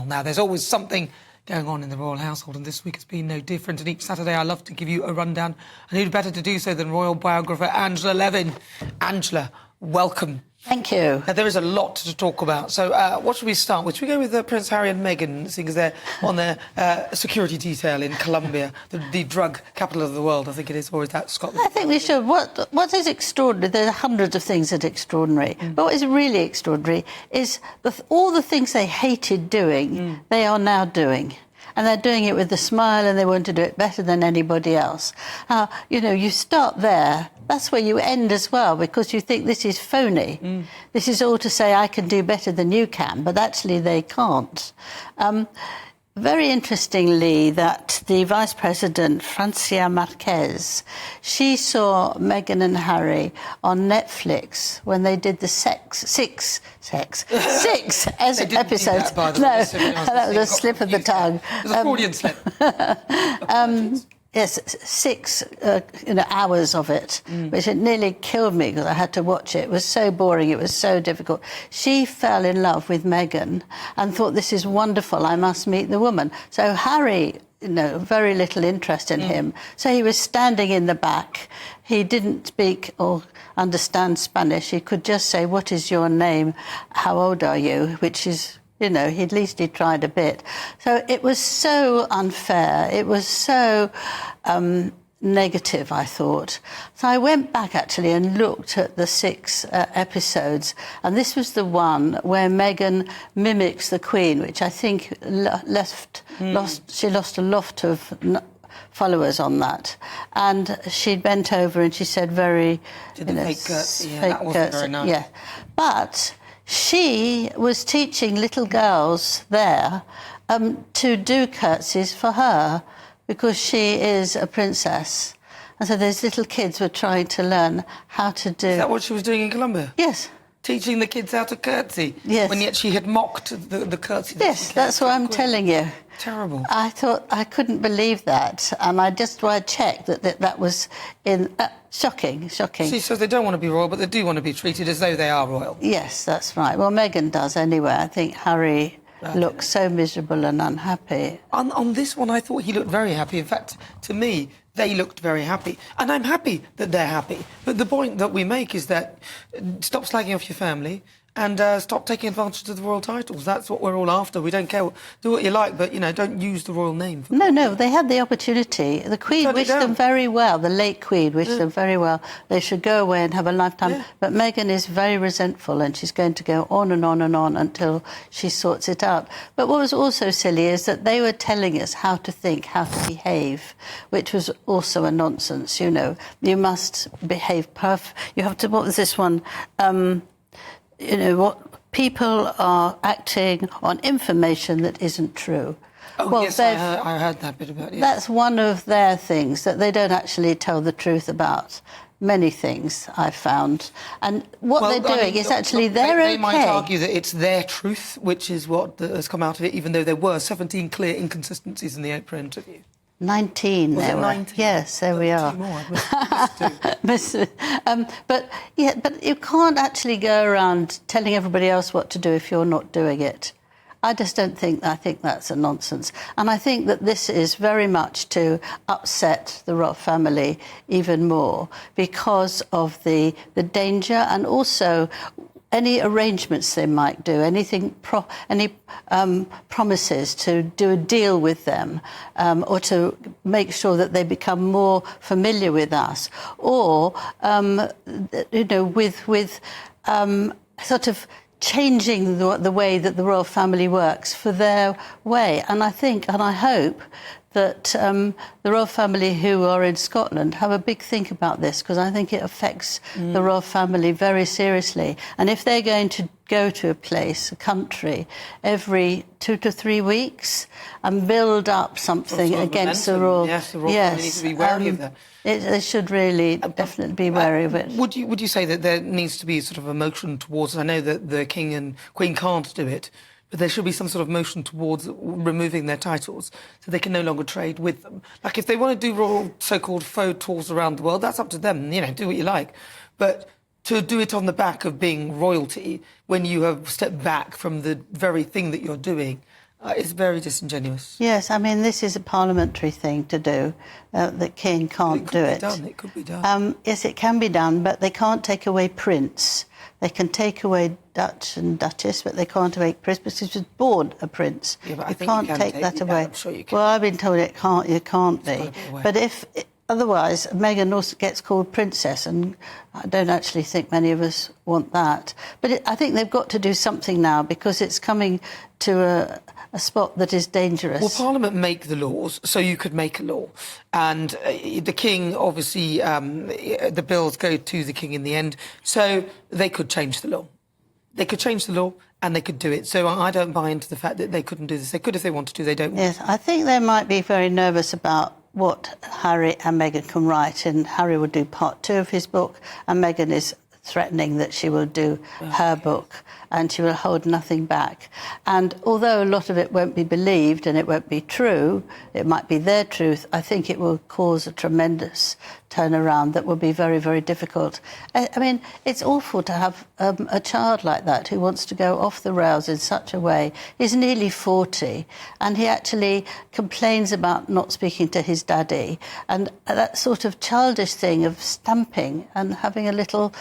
Now, there's always something going on in the royal household, and this week has been no different. And each Saturday I love to give you a rundown, and who'd better to do so than royal biographer Angela Levin. Angela, welcome. Thank you. There is a lot to talk about. So what should we start with? Should we go with Prince Harry and Meghan, seeing as they're on their security detail in Colombia, the drug capital of the world, I think it is, or is that Scotland? I think we should. What is extraordinary, there are hundreds of things that are extraordinary, but what is really extraordinary is all the things they hated doing, they are now doing. And they're doing it with a smile, and they want to do it better than anybody else. You know, you start there, that's where you end as well, because you think this is phony. This is all to say, I can do better than you can, but actually they can't. Very interestingly, that the Vice President, Francia Marquez, she saw Meghan and Harry on Netflix when they did the six episodes. No, that was a slip of the tongue. It was a Freudian slip. Yes, 6 hours of it, which it nearly killed me because I had to watch it. It was so boring, it was so difficult. She fell in love with Meghan and thought, this is wonderful, I must meet the woman. So Harry, very little interest in him. So he was standing in the back. He didn't speak or understand Spanish. He could just say, what is your name? How old are you? Which is... at least he tried a bit. So it was so unfair. It was so negative, I thought. So I went back, actually, and looked at the 6 episodes. And this was the one where Meghan mimics the Queen, which I think she lost a lot of followers on that. And she bent over and she said fake curtsy. Yeah, that wasn't very nice. Yeah. But... she was teaching little girls there to do curtsies for her because she is a princess. And so those little kids were trying to learn how to do... Is that what she was doing in Colombia? Yes. Teaching the kids how to curtsy? Yes. When yet she had mocked the curtsy. Yes, that's what I'm telling you. Terrible. I thought, I couldn't believe that. And I just checked that was in... shocking. She says they don't want to be royal, but they do want to be treated as though they are royal. Yes, that's right. Well, Meghan does anyway. I think Harry looks so miserable and unhappy. On this one, I thought he looked very happy. In fact, to me, they looked very happy. And I'm happy that they're happy. But the point that we make is that stop slagging off your family and stop taking advantage of the royal titles. That's what we're all after. We don't care. Do what you like, but, don't use the royal name. No, they had the opportunity. The Queen wished them very well. The late Queen wished them very well. They should go away and have a lifetime. Yeah. But Meghan is very resentful, and she's going to go on and on and on until she sorts it out. But what was also silly is that they were telling us how to think, how to behave, which was also a nonsense, You must behave you have to... What was this one? What people are acting on information that isn't true. Oh, well, yes, I heard that bit about it. Yes. That's one of their things, that they don't actually tell the truth about many things, I've found. And what they're doing is actually They might argue that it's their truth, which is what has come out of it, even though there were 17 clear inconsistencies in the Oprah interview. 19 was there it were. 19? Yes, there we are. But you can't actually go around telling everybody else what to do if you're not doing it. I think that's a nonsense. And I think that this is very much to upset the royal family even more because of the danger, and also any arrangements they might do, any promises to do a deal with them, or to make sure that they become more familiar with us, or with sort of changing the way that the royal family works for their way. And I hope that the royal family who are in Scotland have a big think about this, because I think it affects the royal family very seriously. And if they're going to go to a country, every 2 to 3 weeks and build up something against the royal... Yes, the royal family needs to be wary of that. They should really definitely be wary of it. Would you say that there needs to be sort of a motion towards... I know that the King and Queen can't do it, but there should be some sort of motion towards removing their titles so they can no longer trade with them. Like, if they want to do royal so-called faux tours around the world, that's up to them, do what you like. But to do it on the back of being royalty when you have stepped back from the very thing that you're doing, is very disingenuous. Yes, I mean, this is a parliamentary thing to do. The king can't do it. It could be done. Yes, it can be done, but they can't take away Prince. They can take away Dutch and Duchess, but they can't take Prince because he was born a prince. Yeah, but I you think can't you can take that away. I'm sure you can. Well, I've been told it can't. You can't be. But otherwise, Meghan also gets called princess, and I don't actually think many of us want that. But I think they've got to do something now because it's coming to a spot that is dangerous. Well, Parliament make the laws, so you could make a law. And the King, obviously, the bills go to the King in the end, so they could change the law. They could change the law and they could do it. So I don't buy into the fact that they couldn't do this. They could if they wanted to, they don't want Yes, I think they might be very nervous about what Harry and Meghan can write, and Harry will do part 2 of his book, and Meghan is threatening that she will do her book and she will hold nothing back. And although a lot of it won't be believed and it won't be true, it might be their truth, I think it will cause a tremendous turnaround that will be very, very difficult. I mean, it's awful to have a child like that who wants to go off the rails in such a way. He's nearly 40 and he actually complains about not speaking to his daddy, and that sort of childish thing of stamping and having a little,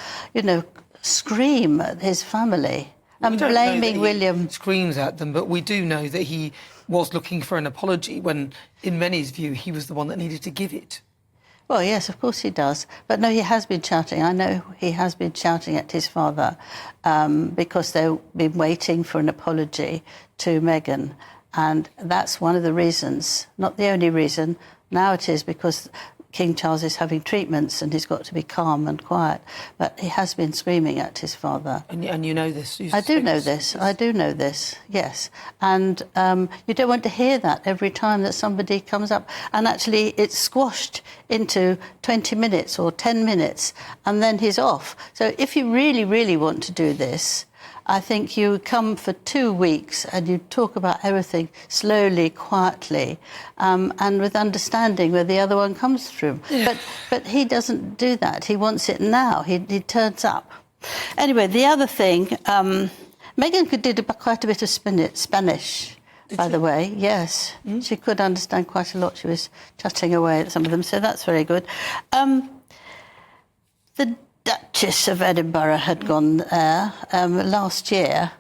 scream at his family and blaming William. Screams at them, but we do know that he was looking for an apology when, in many's view, he was the one that needed to give it. Well, yes, of course he does. But no, he has been shouting. I know he has been shouting at his father because they've been waiting for an apology to Meghan. And that's one of the reasons, not the only reason. Now it is because King Charles is having treatments and he's got to be calm and quiet. But he has been screaming at his father. And you know this? I do know this, yes. And you don't want to hear that every time that somebody comes up. And actually it's squashed into 20 minutes or 10 minutes and then he's off. So if you really, really want to do this, I think you come for 2 weeks and you talk about everything slowly, quietly, and with understanding where the other one comes from. Yeah. But he doesn't do that. He wants it now. He turns up. Anyway, the other thing, Meghan did quite a bit of Spanish, by the way. Yes, she could understand quite a lot. She was chatting away at some of them, so that's very good. The Duchess of Edinburgh had gone there last year,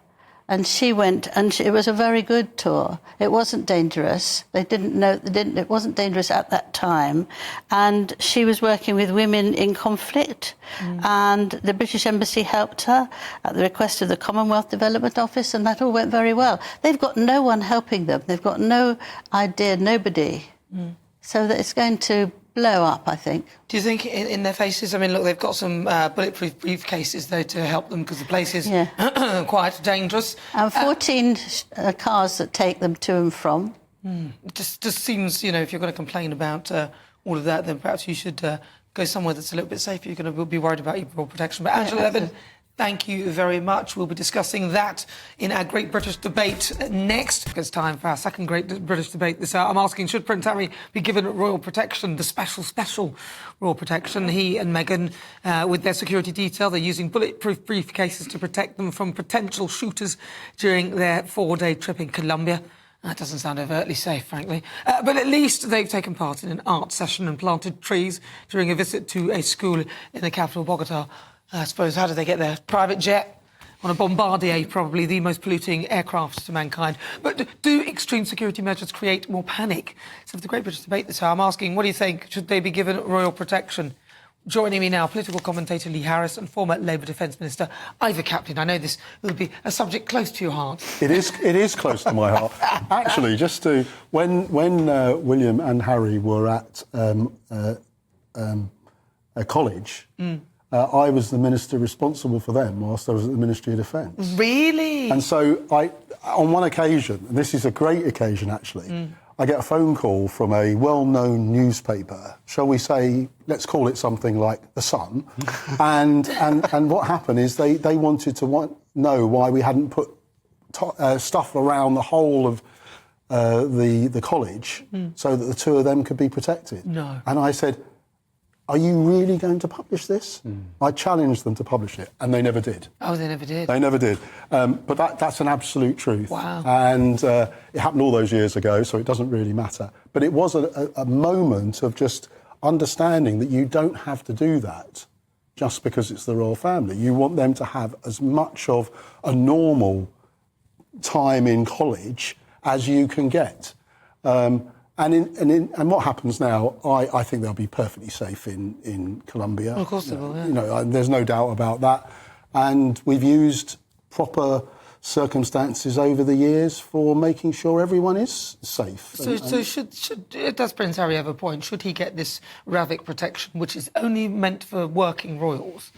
and she went, and it was a very good tour. It wasn't dangerous. It wasn't dangerous at that time, and she was working with women in conflict, and the British Embassy helped her at the request of the Commonwealth Development Office, and that all went very well. They've got no one helping them. They've got no idea, nobody. So that it's going to blow up, I think. Do you think in their faces? I mean, look, they've got some bulletproof briefcases, though, to help them because the place is quite dangerous. And 14 cars that take them to and from. It just seems, if you're going to complain about all of that, then perhaps you should go somewhere that's a little bit safer. You're going to be worried about your protection. But Angela Levin, thank you very much. We'll be discussing that in our Great British Debate next. It's time for our second Great British Debate this hour. I'm asking, should Prince Harry be given royal protection, the special royal protection? He and Meghan, with their security detail, they're using bulletproof briefcases to protect them from potential shooters during their 4-day trip in Colombia. That doesn't sound overtly safe, frankly. But at least they've taken part in an art session and planted trees during a visit to a school in the capital, Bogota. I suppose, how did they get there? Private jet on a Bombardier, probably the most polluting aircraft to mankind. But do extreme security measures create more panic? So for the Great British Debate this hour, I'm asking, what do you think? Should they be given royal protection? Joining me now, political commentator Lee Harris and former Labour Defence Minister Ivor Captain. I know this will be a subject close to your heart. It is close to my heart. Actually, when William and Harry were at a college, I was the minister responsible for them whilst I was at the Ministry of Defence. Really? And so on one occasion, and this is a great occasion actually, I get a phone call from a well-known newspaper, shall we say, let's call it something like The Sun, and what happened is they wanted to know why we hadn't put stuff around the whole of the college so that the two of them could be protected. No. And I said, are you really going to publish this? I challenged them to publish it, and they never did. Oh, they never did. They never did. But that's an absolute truth. Wow. And it happened all those years ago, so it doesn't really matter. But it was a moment of just understanding that you don't have to do that just because it's the royal family. You want them to have as much of a normal time in college as you can get. And what happens now, I think they'll be perfectly safe in Colombia. Of course they will, yeah. You know, there's no doubt about that. And we've used proper circumstances over the years for making sure everyone is safe. So should does Prince Harry have a point? Should he get this RAVIC protection, which is only meant for working royals?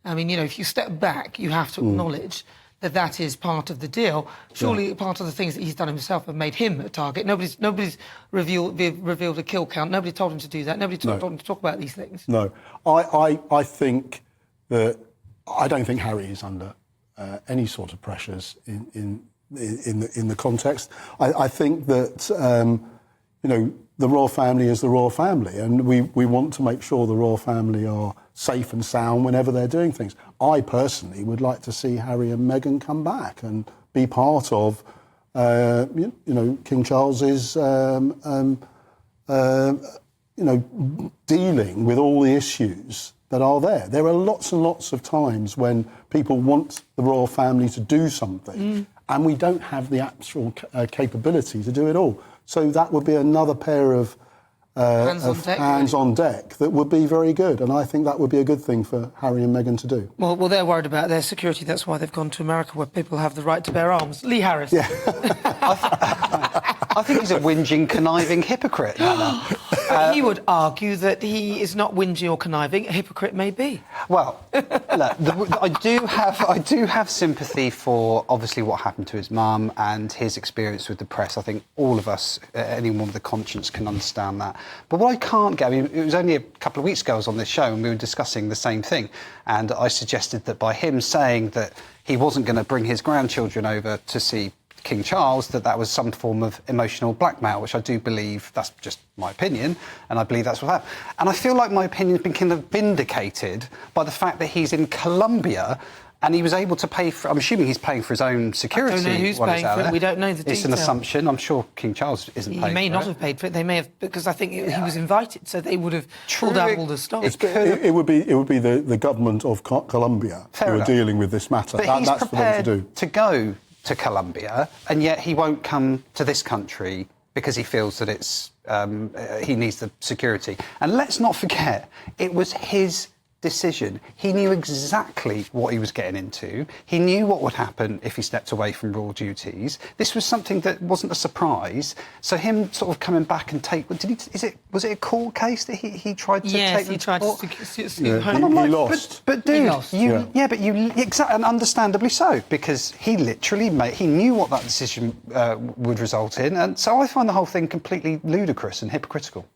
I mean, you know, if you step back, you have to acknowledge that is part of the deal. Surely part of the things that he's done himself have made him a target. Nobody's revealed a kill count. Nobody told him to do that. Nobody told him to talk about these things. No. I think that... I don't think Harry is under any sort of pressures in the context. I think that, you know, the royal family is the royal family, and we want to make sure the royal family are safe and sound whenever they're doing things. I personally would like to see Harry and Meghan come back and be part of, you know, King Charles's, you know, dealing with all the issues that are there. There are lots and lots of times when people want the royal family to do something and we don't have the actual capability to do it all. So that would be another pair of hands on deck that would be very good, and I think that would be a good thing for Harry and Meghan to do. Well, they're worried about their security. That's why they've gone to America, where people have the right to bear arms. Lee Harris. Yeah. I think he's a whinging, conniving hypocrite. He would argue that he is not whinging or conniving. A hypocrite may be. Well, look, I do have sympathy for obviously what happened to his mum and his experience with the press. I think all of us, anyone with a conscience, can understand that. But what I can't get, I mean, it was only a couple of weeks ago I was on this show and we were discussing the same thing, and I suggested that by him saying that he wasn't going to bring his grandchildren over to see King Charles, that was some form of emotional blackmail, which I do believe, that's just my opinion, and I believe that's what happened. And I feel like my opinion has been kind of vindicated by the fact that he's in Colombia and he was able to pay for... I'm assuming he's paying for his own security. I don't know who's paying for it. We don't know the details. It's an assumption. I'm sure King Charles isn't paying for it. He may not have paid for it. They may have, because I think he was invited, so they would have pulled out all the stock. It would be the government of Colombia who are dealing with this matter. But he's that's prepared for them to do. To go to Colombia, and yet he won't come to this country because he feels that it's he needs the security. And let's not forget, it was his decision. He knew exactly what he was getting into. He knew what would happen if he stepped away from royal duties. This was something that wasn't a surprise. So him sort of coming back and was it a court case that he tried to take? Yes, he tried to he lost. But dude, lost. Exactly, and understandably so, because he literally he knew what that decision would result in, and so I find the whole thing completely ludicrous and hypocritical.